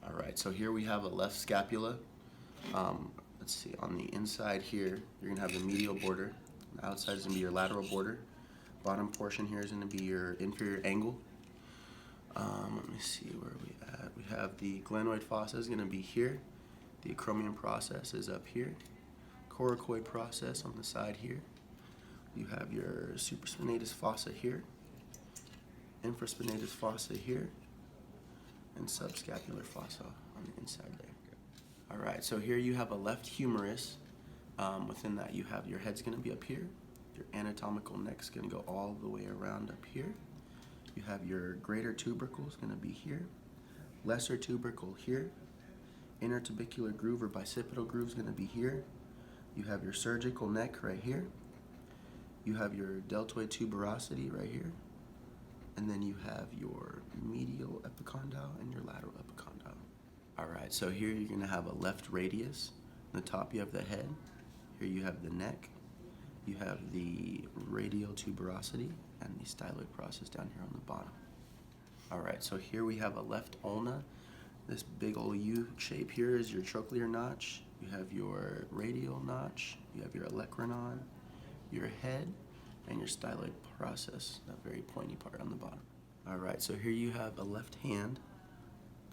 All right, so here we have a left scapula. Let's see, on the inside here, you're gonna have the medial border. The outside is gonna be your lateral border. Bottom portion here is gonna be your inferior angle. Let me see where we at. We have the glenoid fossa is gonna be here. The acromion process is up here. Coracoid process on the side here. You have your supraspinatus fossa here. Infraspinatus fossa here. And subscapular fossa on the inside there. All right, so here you have a left humerus. Within that, you have your head's gonna be up here. Your anatomical neck's gonna go all the way around up here. You have your greater tubercle is gonna be here. Lesser tubercle here. Intertubercular groove or bicipital groove is gonna be here. You have your surgical neck right here. You have your deltoid tuberosity right here. And then you have your medial epicondyle and your lateral epicondyle. All right, so here you're gonna have a left radius. On the top you have the head. Here you have the neck. You have the radial tuberosity and the styloid process down here on the bottom. All right, so here we have a left ulna. This big old U shape here is your trochlear notch. You have your radial notch. You have your olecranon, your head, and your styloid process, that very pointy part on the bottom. All right, so here you have a left hand.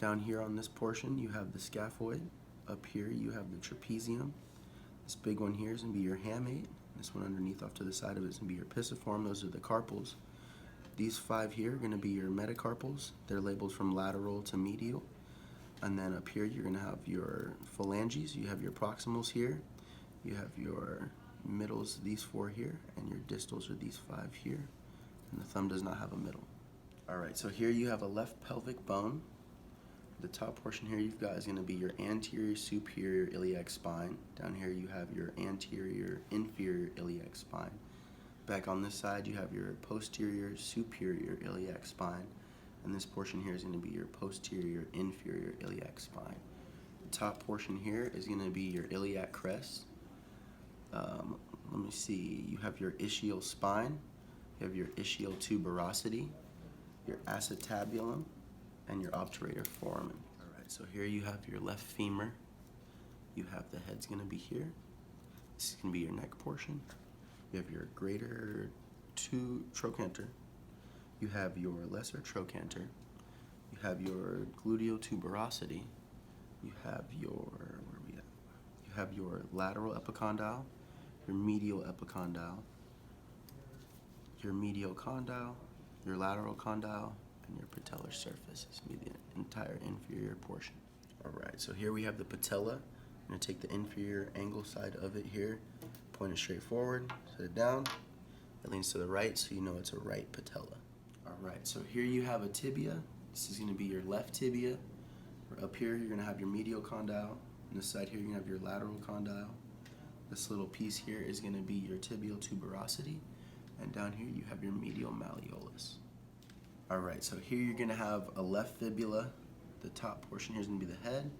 Down here on this portion, you have the scaphoid. Up here, you have the trapezium. This big one here is gonna be your hamate. This one underneath off to the side of it is gonna be your pisiform. Those are the carpals. These 5 here are gonna be your metacarpals. They're labeled from lateral to medial. And then up here, you're gonna have your phalanges. You have your proximals here. You have your middles, these 4 here, and your distals are these 5 here. And the thumb does not have a middle. All right, so here you have a left pelvic bone. The top portion here you've got is gonna be your anterior superior iliac spine. Down here you have your anterior inferior iliac spine. Back on this side you have your posterior superior iliac spine. And this portion here is gonna be your posterior inferior iliac spine. The top portion here is gonna be your iliac crest. Let me see, you have your ischial spine, you have your ischial tuberosity, your acetabulum, and your obturator foramen. All right, so here you have your left femur. You have the head's gonna be here. This is gonna be your neck portion. You have your greater trochanter. You have your lesser trochanter. You have your gluteal tuberosity. You have your, where are we at? You have your lateral epicondyle, your medial epicondyle, your medial condyle, your lateral condyle, and your patellar surface. This will be the entire inferior portion. All right, so here we have the patella. I'm gonna take the inferior angle side of it here, point it straight forward, set it down. It leans to the right, so you know it's a right patella. All right, so here you have a tibia. This is gonna be your left tibia. Up here, you're gonna have your medial condyle. On this side here, you're gonna have your lateral condyle. This little piece here is gonna be your tibial tuberosity. And down here, you have your medial malleolus. All right, so here you're gonna have a left fibula. The top portion here is gonna be the head.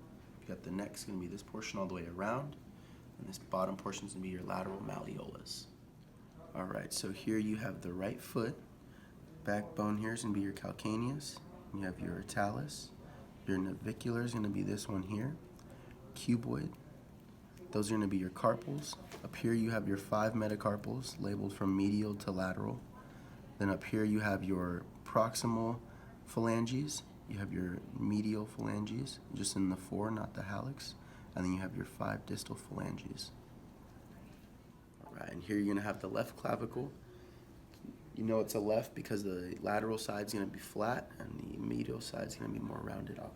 You got the neck's gonna be this portion all the way around. And this bottom portion is gonna be your lateral malleolus. All right, so here you have the right foot. Backbone here is gonna be your calcaneus. You have your talus. Your navicular is gonna be this one here. Cuboid. Those are gonna be your carpals. Up here you have your 5 metacarpals labeled from medial to lateral. Then up here you have your proximal phalanges. You have your medial phalanges, just in the 4, not the hallux. And then you have your 5 distal phalanges. All right, and here you're gonna have the left clavicle. You know it's a left because the lateral side's gonna be flat and the medial side's gonna be more rounded off.